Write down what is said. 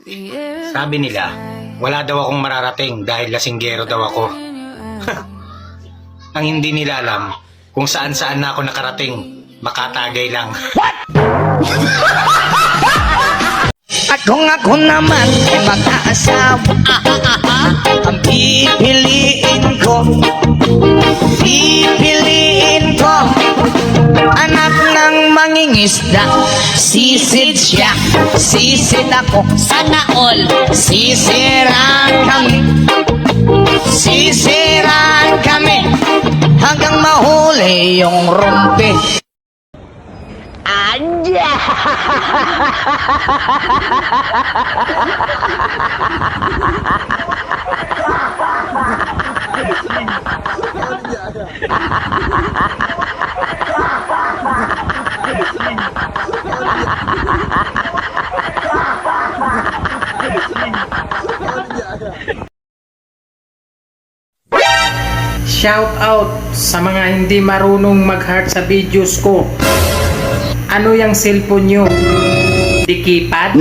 Sabi nila, wala daw akong mararating dahil lasinggero daw ako. Ang hindi nila alam, kung saan-saan na ako nakarating, makatagay lang. At kung ako naman ay mag-aasawa, ang pipiliin ko anak ng mangingisda. Sisid siya, sisid ako, sana all sisiraan kami hanggang mahuli yung rumpi. Anya! Shout out sa mga hindi marunong mag-heart sa videos ko. Ano yung cellphone nyo? Di keypad?